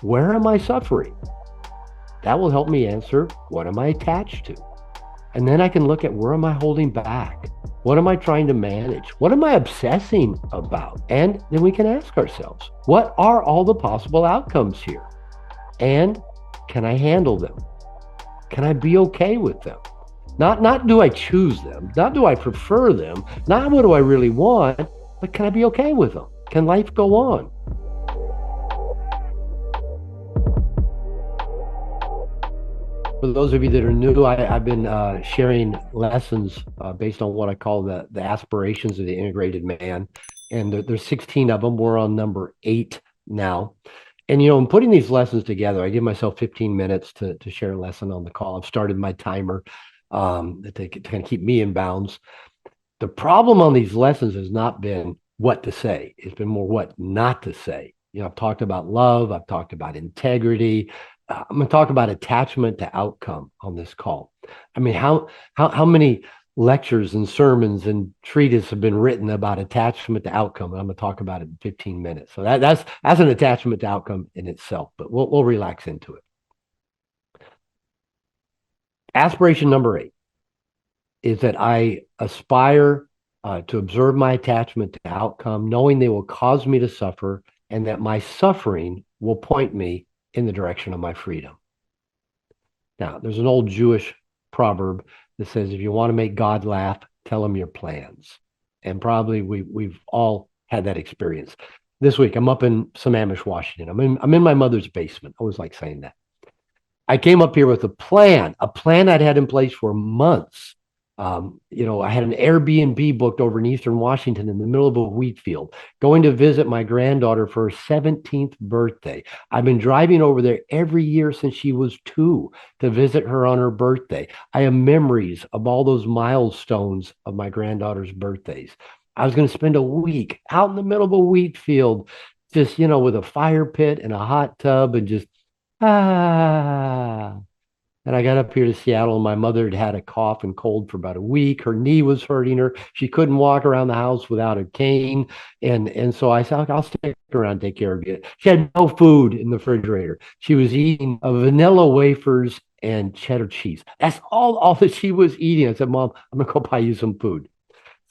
Where am I suffering? That will help me answer, what am I attached to? And then I can look at, where am I holding back? What am I trying to manage? What am I obsessing about? And then we can ask ourselves, what are all the possible outcomes here? And can I handle them? Can I be okay with them? Not do I choose them, not do I prefer them, not what do I really want, but can I be okay with them? Can life go on? For those of you that are new, I've been sharing lessons based on what I call the aspirations of the integrated man. And there's 16 of them. We're on number 8 now. And, in putting these lessons together, I give myself 15 minutes to share a lesson on the call. I've started my timer to kind of keep me in bounds. The problem on these lessons has not been what to say. It's been more what not to say. I've talked about love. I've talked about integrity. I'm going to talk about attachment to outcome on this call. I mean, how many lectures and sermons and treatises have been written about attachment to outcome? And I'm going to talk about it in 15 minutes. So that's an attachment to outcome in itself, but we'll relax into it. Aspiration number 8 is that I aspire to observe my attachment to outcome, knowing they will cause me to suffer, and that my suffering will point me in the direction of my freedom. Now, there's an old Jewish proverb that says, if you want to make God laugh, tell him your plans. And probably we've all had that experience. This week, I'm up in Sammamish, Washington. I'm in my mother's basement. I always like saying that. I came up here with a plan I'd had in place for months. I had an Airbnb booked over in Eastern Washington in the middle of a wheat field, going to visit my granddaughter for her 17th birthday. I've been driving over there every year since she was 2 to visit her on her birthday. I have memories of all those milestones of my granddaughter's birthdays. I was going to spend a week out in the middle of a wheat field, just, with a fire pit and a hot tub and just, ah. And I got up here to Seattle, and my mother had had a cough and cold for about a week. Her knee was hurting her. She couldn't walk around the house without a cane. And so I said, I'll stick around and take care of you. She had no food in the refrigerator. She was eating vanilla wafers and cheddar cheese. That's all that she was eating. I said, Mom, I'm going to go buy you some food.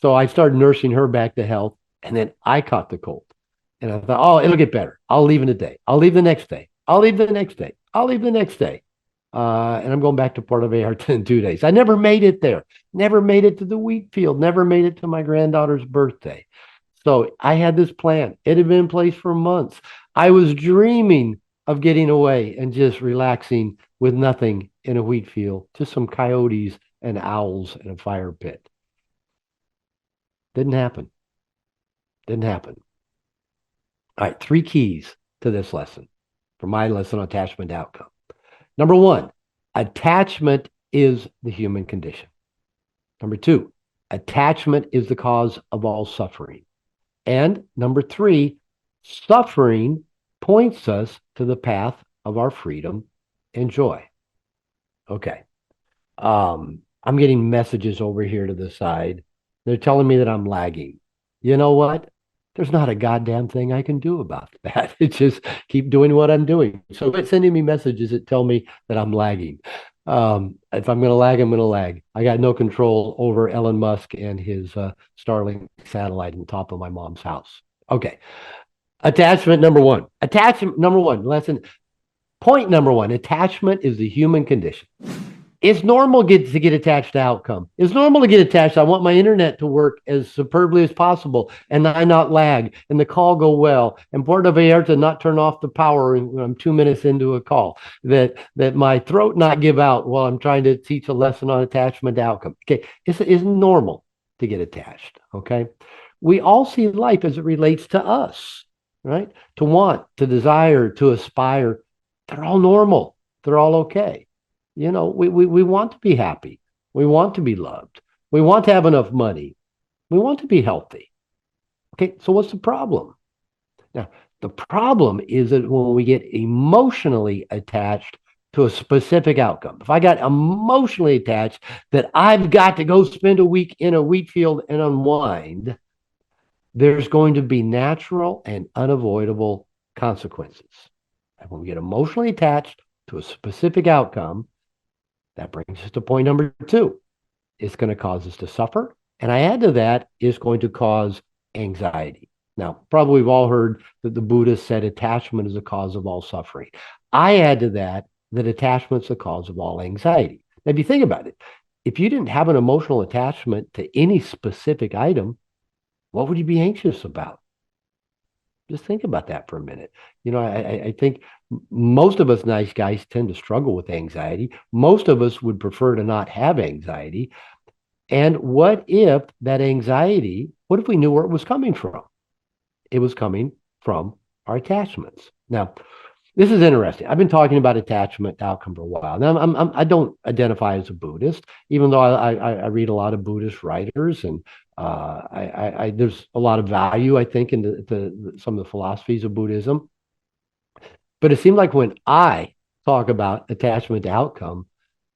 So I started nursing her back to health. And then I caught the cold. And I thought, oh, it'll get better. I'll leave in a day. I'll leave the next day. I'll leave the next day. I'll leave the next day. And I'm going back to Puerto Vallarta in 2 days. I never made it there. Never made it to the wheat field. Never made it to my granddaughter's birthday. So I had this plan. It had been in place for months. I was dreaming of getting away and just relaxing with nothing in a wheat field, just some coyotes and owls and a fire pit. Didn't happen. Didn't happen. All right, 3 keys to this lesson, for my lesson on attachment to outcome. Number 1, attachment is the human condition. Number 2, attachment is the cause of all suffering. And number 3, suffering points us to the path of our freedom and joy. Okay. I'm getting messages over here to the side. They're telling me that I'm lagging. You know what? There's not a goddamn thing I can do about that. It's just keep doing what I'm doing. So it's sending me messages that tell me that I'm lagging. If I'm going to lag, I'm going to lag. I got no control over Elon Musk and his Starlink satellite on top of my mom's house. Okay. Attachment number 1. Attachment number 1. Lesson. Point number 1. Attachment is the human condition. It's normal to get attached to outcome. It's normal to get attached. I want my internet to work as superbly as possible, and I not lag, and the call go well, and Puerto Vallarta not turn off the power when I'm 2 minutes into a call. That my throat not give out while I'm trying to teach a lesson on attachment to outcome. Okay, it's normal to get attached. Okay, we all see life as it relates to us, right? To want, to desire, to aspire. They're all normal. They're all okay. We want to be happy. We want to be loved. We want to have enough money. We want to be healthy. Okay, so what's the problem? Now, the problem is that when we get emotionally attached to a specific outcome, if I got emotionally attached that I've got to go spend a week in a wheat field and unwind, there's going to be natural and unavoidable consequences. And when we get emotionally attached to a specific outcome, that brings us to point number two. It's going to cause us to suffer. And I add to that, it's going to cause anxiety. Now, probably we've all heard that the Buddha said attachment is the cause of all suffering. I add to that that attachment's the cause of all anxiety. Now, if you think about it, if you didn't have an emotional attachment to any specific item, what would you be anxious about? Just think about that for a minute. I think most of us nice guys tend to struggle with anxiety. Most of us would prefer to not have anxiety. And what if that anxiety, what if we knew where it was coming from? It was coming from our attachments. Now, this is interesting. I've been talking about attachment outcome for a while. Now, I don't identify as a Buddhist, even though I read a lot of Buddhist writers, and there's a lot of value, I think, in some of the philosophies of Buddhism. But it seemed like when I talk about attachment to outcome,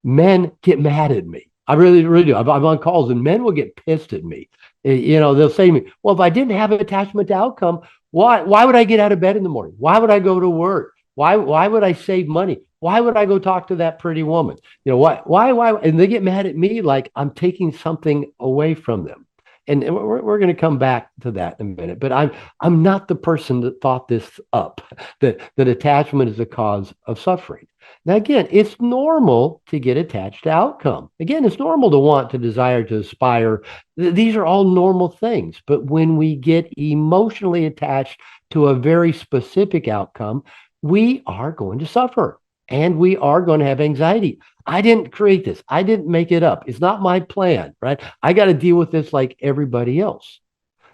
men get mad at me. I really, really do. I'm on calls and men will get pissed at me. They'll say to me, well, if I didn't have an attachment to outcome, why would I get out of bed in the morning? Why would I go to work? Why would I save money? Why would I go talk to that pretty woman? Why? And they get mad at me like I'm taking something away from them. And we're going to come back to that in a minute. But I'm not the person that thought this up, that attachment is the cause of suffering. Now, again, it's normal to get attached to outcome. Again, it's normal to want, to desire, to aspire. These are all normal things. But when we get emotionally attached to a very specific outcome, we are going to suffer and we are going to have anxiety. I didn't create this. I didn't make it up. It's not my plan, right? I got to deal with this like everybody else.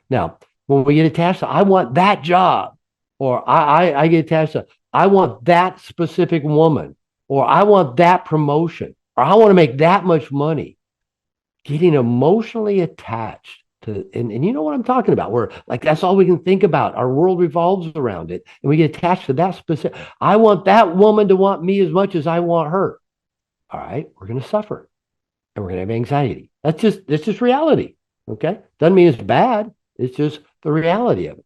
Now, when we get attached to, I want that job, or I get attached to, I want that specific woman, or I want that promotion, or I want to make that much money. Getting emotionally attached to, and you know what I'm talking about, where like that's all we can think about. Our world revolves around it, and we get attached to that specific. I want that woman to want me as much as I want her. All right, we're going to suffer and we're going to have anxiety. That's just reality. Okay. Doesn't mean it's bad. It's just the reality of it.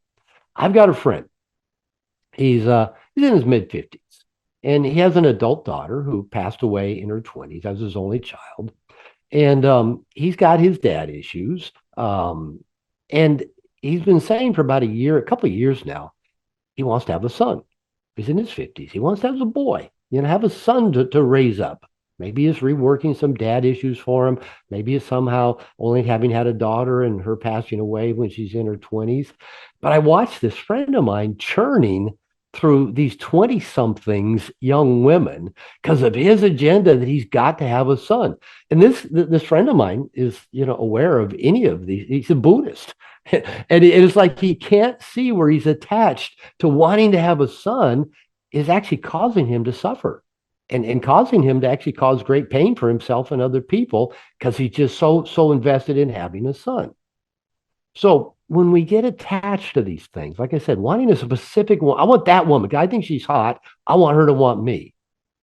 I've got a friend. He's in his mid-50s and he has an adult daughter who passed away in her 20s as his only child. And he's got his dad issues. And he's been saying for about a couple of years now, he wants to have a son. He's in his 50s. He wants to have a boy, have a son to raise up. Maybe it's reworking some dad issues for him. Maybe it's somehow only having had a daughter and her passing away when she's in her 20s. But I watched this friend of mine churning through these 20-somethings young women because of his agenda that he's got to have a son. And this friend of mine is, aware of any of these. He's a Buddhist. And it's like he can't see where he's attached to wanting to have a son is actually causing him to suffer. And causing him to actually cause great pain for himself and other people because he's just so invested in having a son. So when we get attached to these things, like I said, wanting a specific one, I want that woman. I think she's hot. I want her to want me.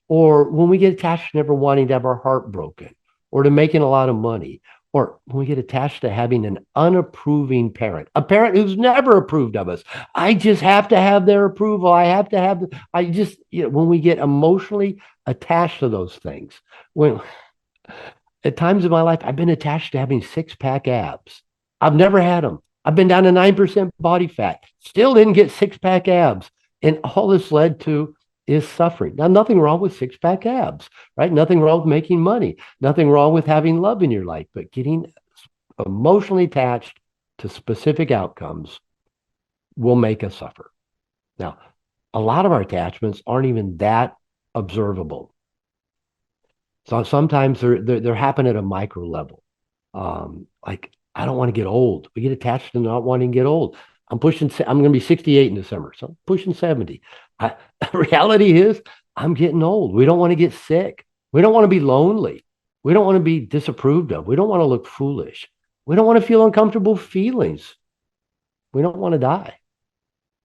Or when we get attached to never wanting to have our heart broken or to making a lot of money, or when we get attached to having an unapproving parent, a parent who's never approved of us. I just have to have their approval. When we get emotionally attached to those things, when at times in my life, I've been attached to having six-pack abs. I've never had them. I've been down to 9% body fat, still didn't get six-pack abs. And all this led to is suffering. Now, nothing wrong with six-pack abs, right? Nothing wrong with making money. Nothing wrong with having love in your life, but getting emotionally attached to specific outcomes will make us suffer. Now, a lot of our attachments aren't even that observable. So sometimes they're happen at a micro level. Like I don't want to get old. We get attached to not wanting to get old. I'm going to be 68 in December, so I'm pushing 70. Reality is I'm getting old. We don't want to get sick. We don't want to be lonely. We don't want to be disapproved of. We don't want to look foolish. We don't want to feel uncomfortable feelings. We don't want to die.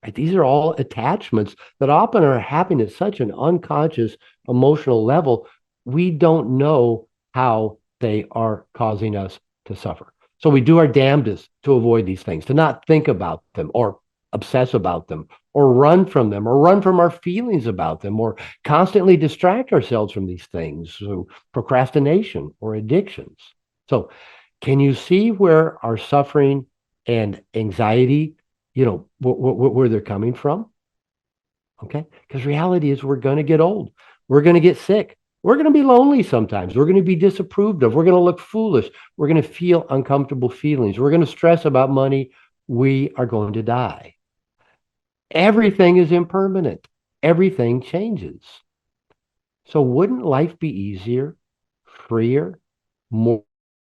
Right? These are all attachments that often are happening at such an unconscious emotional level. We don't know how they are causing us to suffer. So we do our damnedest to avoid these things, to not think about them or obsess about them or run from them or run from our feelings about them or constantly distract ourselves from these things through procrastination or addictions. So, can you see where our suffering and anxiety, where they're coming from? Okay. Because reality is we're going to get old. We're going to get sick. We're going to be lonely sometimes. We're going to be disapproved of. We're going to look foolish. We're going to feel uncomfortable feelings. We're going to stress about money. We are going to die. Everything is impermanent. Everything changes. So wouldn't life be easier, freer, more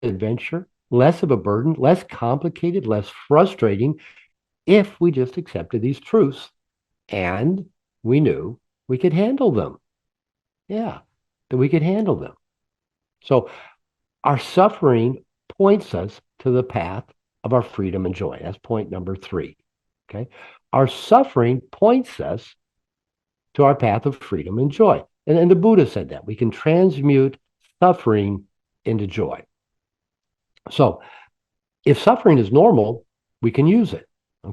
adventure, less of a burden, less complicated, less frustrating if we just accepted these truths and we knew we could handle them? Yeah, that we could handle them. So our suffering points us to the path of our freedom and joy. That's point number 3. Okay. Our suffering points us to our path of freedom and joy. And the Buddha said that we can transmute suffering into joy. So if suffering is normal, we can use it.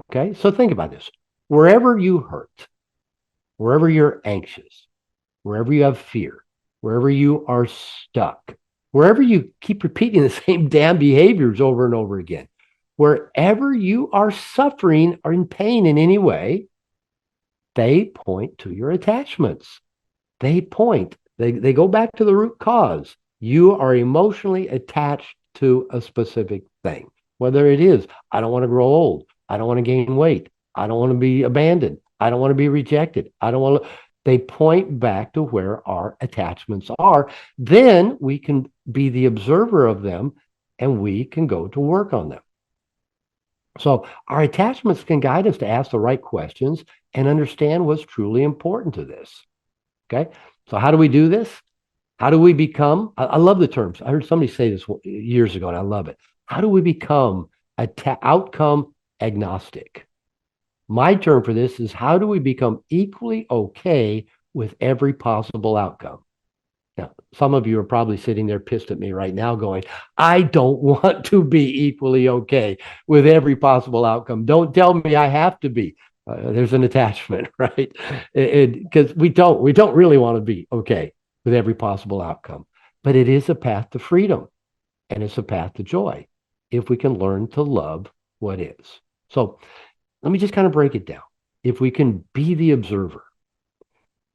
Okay. So think about this. Wherever you hurt, wherever you're anxious, wherever you have fear, wherever you are stuck, wherever you keep repeating the same damn behaviors over and over again, wherever you are suffering or in pain in any way, they point to your attachments. They go back to the root cause. You are emotionally attached to a specific thing, whether it is, I don't want to grow old. I don't want to gain weight. I don't want to be abandoned. I don't want to be rejected. I don't want to. They point back to where our attachments are. Then we can be the observer of them and we can go to work on them. So our attachments can guide us to ask the right questions and understand what's truly important to this. Okay. So how do we do this? How do we become? I love the terms. I heard somebody say this years ago, and I love it. How do we become outcome agnostic? My term for this is how do we become equally okay with every possible outcome? Now, some of you are probably sitting there pissed at me right now going, I don't want to be equally okay with every possible outcome. Don't tell me I have to be. There's an attachment, right? Because we don't really want to be okay with every possible outcome. But it is a path to freedom and it's a path to joy if we can learn to love what is. So let me just kind of break it down. If we can be the observer,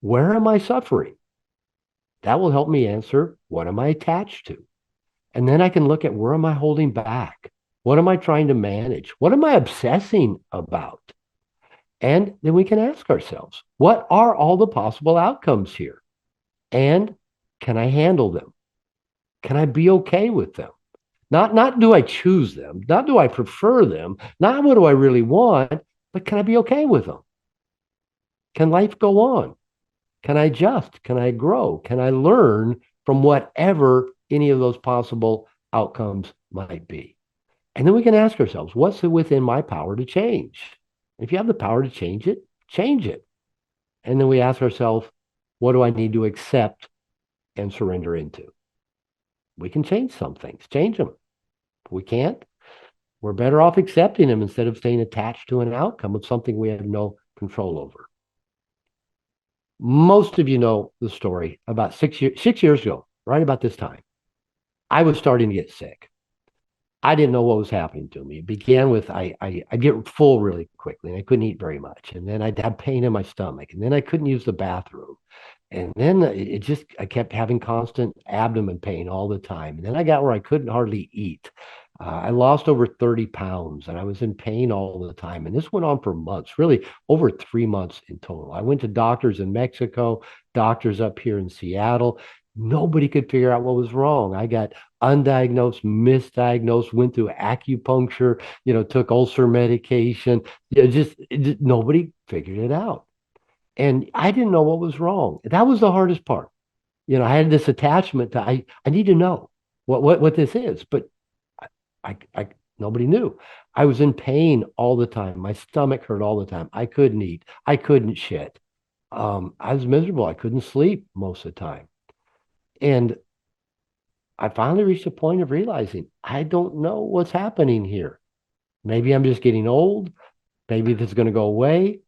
where am I suffering? That will help me answer what am I attached to? And then I can look at where am I holding back? What am I trying to manage? What am I obsessing about? And then we can ask ourselves, what are all the possible outcomes here? And can I handle them? Can I be okay with them? Not do I choose them, not do I prefer them, not what do I really want, but can I be okay with them? Can life go on? Can I adjust? Can I grow? Can I learn from whatever any of those possible outcomes might be? And then we can ask ourselves, what's within my power to change? If you have the power to change it, change it. And then we ask ourselves, what do I need to accept and surrender into? We can change some things, change them. If we can't, we're better off accepting them instead of staying attached to an outcome of something we have no control over. Most of you know the story. About 6 years ago, right about this time, I was starting to get sick. I didn't know what was happening to me. It began with I'd get full really quickly and I couldn't eat very much. And then I'd have pain in my stomach. And then I couldn't use the bathroom. And then I kept having constant abdomen pain all the time. And then I got where I couldn't hardly eat. I lost over 30 pounds and I was in pain all the time. And this went on for months, really over 3 months in total. I went to doctors in Mexico, doctors up here in Seattle. Nobody could figure out what was wrong. I got undiagnosed, misdiagnosed, went through acupuncture, took ulcer medication. Nobody figured it out. And I didn't know what was wrong. That was the hardest part. I had this attachment to I need to know what this is, but I nobody knew. I was in pain all the time. My stomach hurt all the time. I couldn't eat. I couldn't shit. I was miserable. I couldn't sleep most of the time. And I finally reached a point of realizing I don't know what's happening here. Maybe I'm just getting old. Maybe this is going to go away.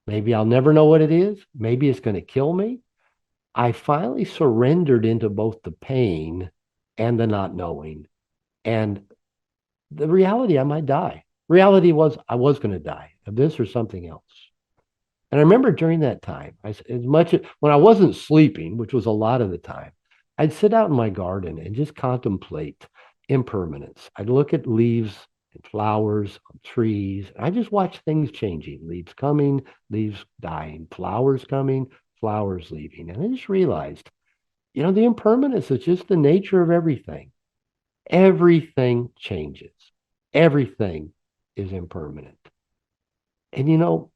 Maybe I'll never know what it is. Maybe it's going to kill me. I finally surrendered into both the pain and the not knowing. And the reality, I might die. Reality was I was going to die of this or something else. And I remember during that time, as much as when I wasn't sleeping, which was a lot of the time, I'd sit out in my garden and just contemplate impermanence. I'd look at leaves and flowers on trees. And I just watch things changing, leaves coming, leaves dying, flowers coming, flowers leaving. And I just realized, the impermanence is just the nature of everything. Everything changes. Everything is impermanent. And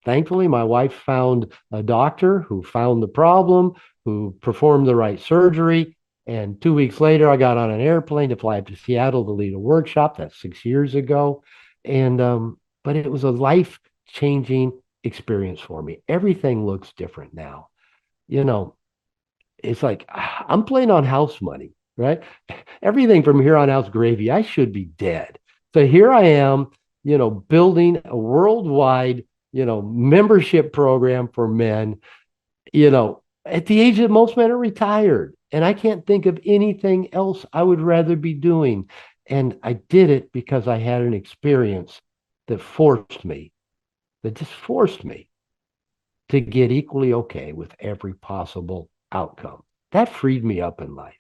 thankfully, my wife found a doctor who found the problem, who performed the right surgery. And 2 weeks later, I got on an airplane to fly up to Seattle to lead a workshop. That's 6 years ago. But it was a life-changing experience for me. Everything looks different now. You know, it's like I'm playing on house money, right? Everything from here on out's gravy. I should be dead. So here I am, building a worldwide, membership program for men, at the age that most men are retired. And I can't think of anything else I would rather be doing. And I did it because I had an experience that just forced me to get equally okay with every possible outcome. That freed me up in life.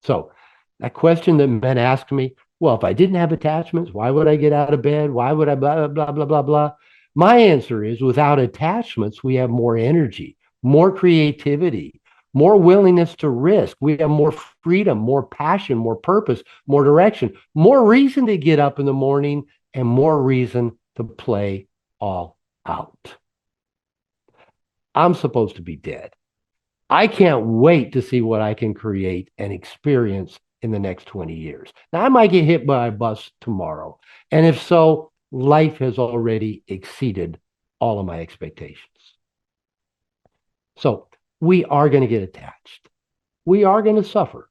So that question that men ask me, well, if I didn't have attachments, why would I get out of bed? Why would I blah, blah, blah, blah, blah? My answer is without attachments, we have more energy, more creativity, more willingness to risk. We have more freedom, more passion, more purpose, more direction, more reason to get up in the morning, and more reason to play all out. I'm supposed to be dead. I can't wait to see what I can create and experience in the next 20 years. Now, I might get hit by a bus tomorrow. And if so, life has already exceeded all of my expectations. So we are going to get attached. We are going to suffer.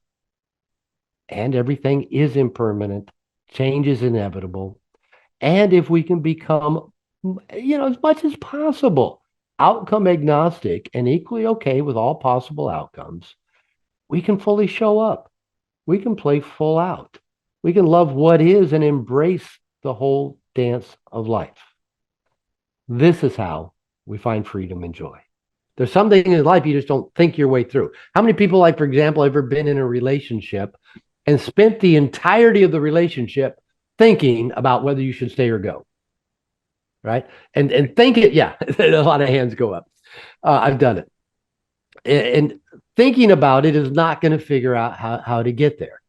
And everything is impermanent. Change is inevitable. And if we can become, as much as possible, outcome agnostic and equally okay with all possible outcomes, we can fully show up. We can play full out. We can love what is and embrace the whole dance of life. This is how we find freedom and joy. There's something in life you just don't think your way through. How many people, like, for example, ever been in a relationship and spent the entirety of the relationship thinking about whether you should stay or go? Right? And think it, yeah, a lot of hands go up. I've done it. And thinking about it is not going to figure out how to get there.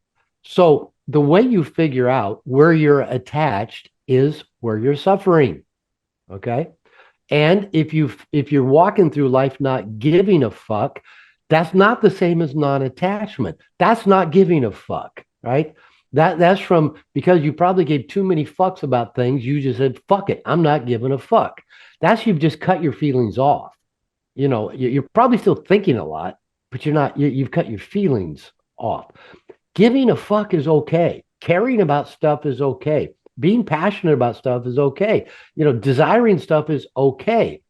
So the way you figure out where you're attached is where you're suffering. Okay. And if you're walking through life not giving a fuck, that's not the same as non-attachment. That's not giving a fuck, right? That's from because you probably gave too many fucks about things. You just said, fuck it, I'm not giving a fuck. That's you've just cut your feelings off. You're probably still thinking a lot, but you're not, you've cut your feelings off. Giving a fuck is okay. Caring about stuff is okay. Being passionate about stuff is okay. Desiring stuff is okay.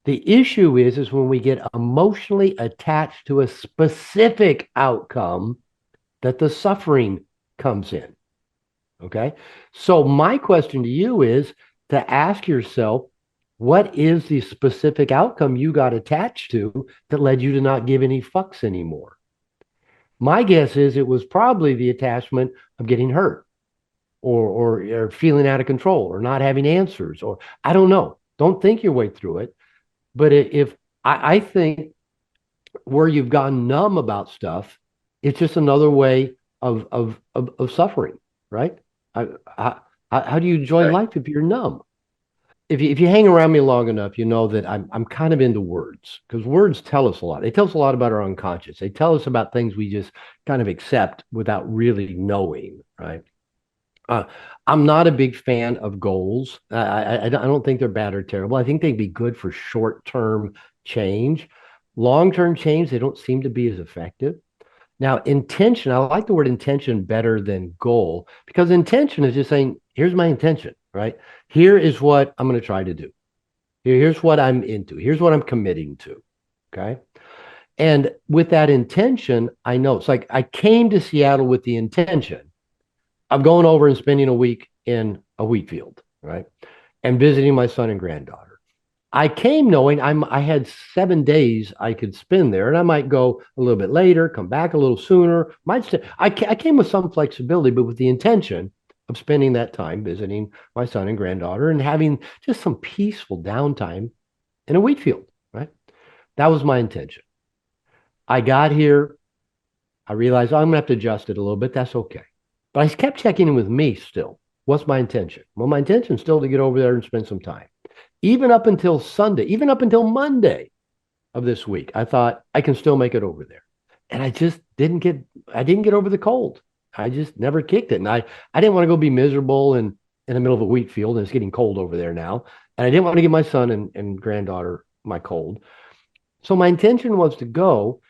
The issue is when we get emotionally attached to a specific outcome that the suffering comes in. Okay. So my question to you is to ask yourself, what is the specific outcome you got attached to that led you to not give any fucks anymore? My guess is it was probably the attachment of getting hurt or feeling out of control or not having answers, or I don't know. Don't think your way through it. But if I think where you've gone numb about stuff, it's just another way of suffering, right? How do you enjoy life if you're numb? If you hang around me long enough, you know that I'm kind of into words because words tell us a lot. They tell us a lot about our unconscious. They tell us about things we just kind of accept without really knowing, right? Uh, I'm not a big fan of goals. I don't think they're bad or terrible. I think they'd be good for short-term change. Long-term change, they don't seem to be as effective. Now, intention, I like the word intention better than goal because intention is just saying, here's my intention, right? Here is what I'm going to try to do. Here's what I'm into. Here's what I'm committing to. Okay. And with that intention, I know it's like I came to Seattle with the intention of going over and spending a week in a wheat field, right? And visiting my son and granddaughter. I came knowing I had 7 days I could spend there, and I might go a little bit later, come back a little sooner. I came with some flexibility, but with the intention of spending that time visiting my son and granddaughter and having just some peaceful downtime in a wheat field, right? That was my intention. I got here. I realized, oh, I'm gonna have to adjust it a little bit. That's okay. But I kept checking in with me still. What's my intention? Well, my intention is still to get over there and spend some time. Even up until Sunday, even up until Monday of this week, I thought I can still make it over there. And I didn't get over the cold. I just never kicked it. And I didn't want to go be miserable and in the middle of a wheat field, and it's getting cold over there now. And I didn't want to give my son and granddaughter my cold. So my intention was to go,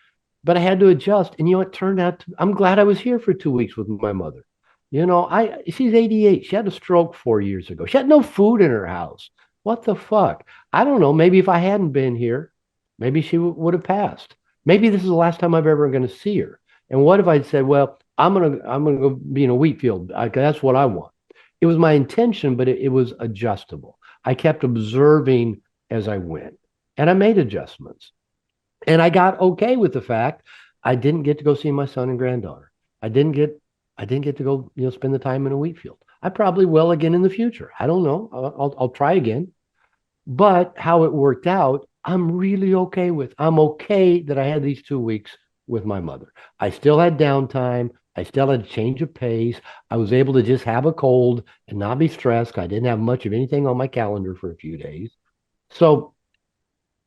but I had to adjust. And it turned out I'm glad I was here for 2 weeks with my mother. She's 88. She had a stroke 4 years ago. She had no food in her house. What the fuck? I don't know. Maybe if I hadn't been here, maybe she would have passed. Maybe this is the last time I'm ever going to see her. And what if I'd said, well, I'm gonna go be in a wheat field. That's what I want. It was my intention, but it was adjustable. I kept observing as I went, and I made adjustments. And I got okay with the fact I didn't get to go see my son and granddaughter. I didn't get I didn't get to go, spend the time in a wheat field. I probably will again in the future. I don't know. I'll try again. But how it worked out, I'm really okay with. I'm okay that I had these 2 weeks with my mother. I still had downtime. I still had a change of pace. I was able to just have a cold and not be stressed. I didn't have much of anything on my calendar for a few days. So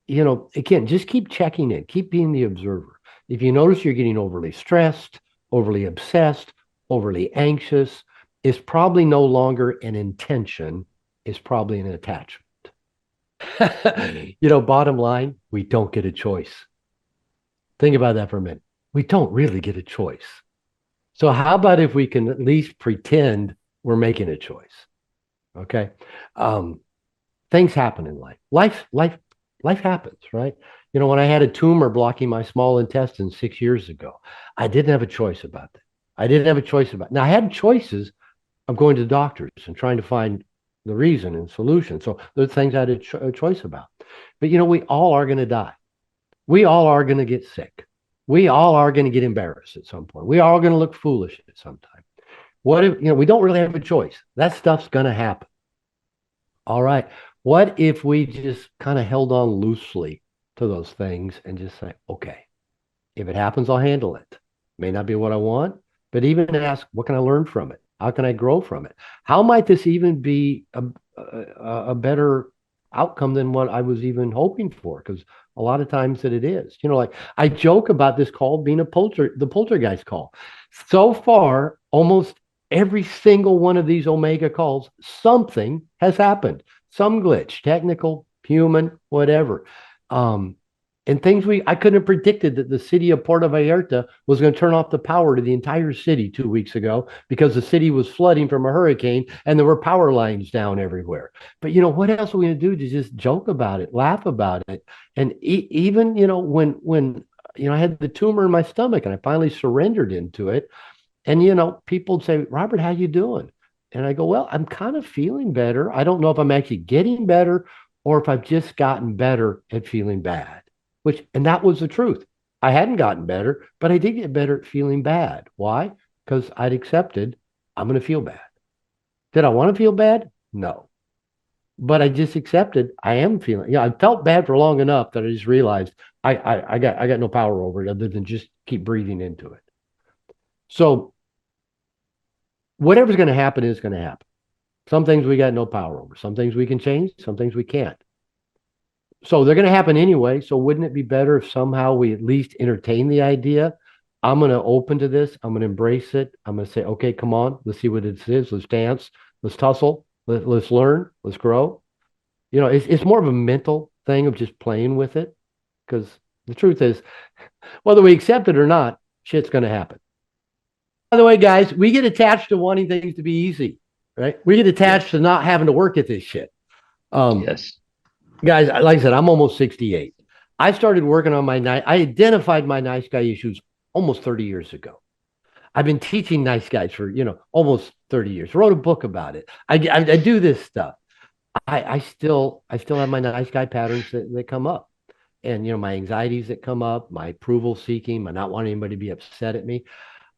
again, just keep checking in, keep being the observer. If you notice you're getting overly stressed, overly obsessed, overly anxious, it's probably no longer an intention, it's probably an attachment. Bottom line, we don't get a choice. Think about that for a minute. We don't really get a choice. So, how about if we can at least pretend we're making a choice? Okay. Um, Things happen in life. Life happens, right? When I had a tumor blocking my small intestine 6 years ago, I didn't have a choice about that. I didn't have a choice about it. Now I had choices of going to doctors and trying to find the reason and solution. So there's things I had a choice about. But we all are going to die. We all are going to get sick. We all are going to get embarrassed at some point. We are all going to look foolish at some time. What if, we don't really have a choice? That stuff's going to happen. All right. What if we just kind of held on loosely to those things and just say, okay, if it happens, I'll handle it. May not be what I want, but even ask, what can I learn from it? How can I grow from it? How might this even be a better outcome than what I was even hoping for? Because a lot of times that it is. Like I joke about this call being the poltergeist call. So far, almost every single one of these Omega calls, something has happened. Some glitch, technical, human, whatever. And things I couldn't have predicted that the city of Puerto Vallarta was going to turn off the power to the entire city 2 weeks ago because the city was flooding from a hurricane and there were power lines down everywhere. But what else are we going to do to just joke about it, laugh about it? And even, when I had the tumor in my stomach and I finally surrendered into it, and people would say, Robert, how you doing? And I go, well, I'm kind of feeling better. I don't know if I'm actually getting better or if I've just gotten better at feeling bad. And that was the truth. I hadn't gotten better, but I did get better at feeling bad. Why? Because I'd accepted I'm going to feel bad. Did I want to feel bad? No. But I just accepted I am feeling. I felt bad for long enough that I just realized I got no power over it other than just keep breathing into it. So whatever's going to happen is going to happen. Some things we got no power over. Some things we can change. Some things we can't. So they're going to happen anyway. So wouldn't it be better if somehow we at least entertain the idea? I'm going to open to this. I'm going to embrace it. I'm going to say, okay, come on. Let's see what it is. Let's dance. Let's tussle. Let's learn. Let's grow. It's more of a mental thing of just playing with it. Because the truth is, whether we accept it or not, shit's going to happen. By the way, guys, we get attached to wanting things to be easy, right? We get attached Yes. to not having to work at this shit. Um, Yes. Guys, like I said, I'm almost 68. I started working on I identified my nice guy issues almost 30 years ago. I've been teaching nice guys for, almost 30 years. Wrote a book about it. I do this stuff. I still have my nice guy patterns that come up. And my anxieties that come up, my approval seeking, my not wanting anybody to be upset at me.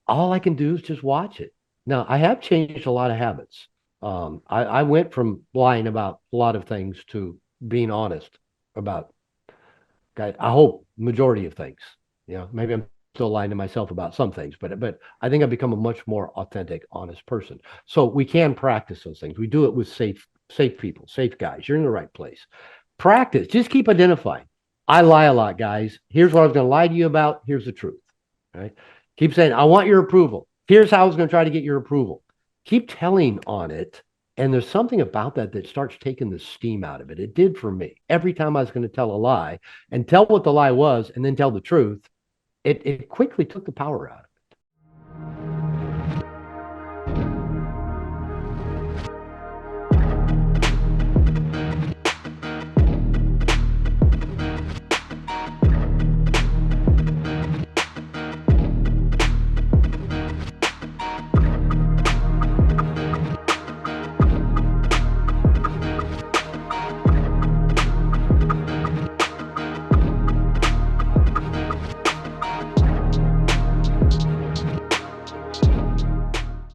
All I can do is just watch it. Now, I have changed a lot of habits. I went from lying about a lot of things to being honest about, I hope, majority of things. Maybe I'm still lying to myself about some things, but I think I've become a much more authentic, honest person. So we can practice those things. We do it with safe people, safe guys. You're in the right place. Practice. Just keep identifying. I lie a lot, guys. Here's what I was going to lie to you about. Here's the truth. Right? Keep saying, I want your approval. Here's how I was going to try to get your approval. Keep telling on it. And there's something about that that starts taking the steam out of it. It did for me. Every time I was going to tell a lie and tell what the lie was and then tell the truth, it quickly took the power out of it.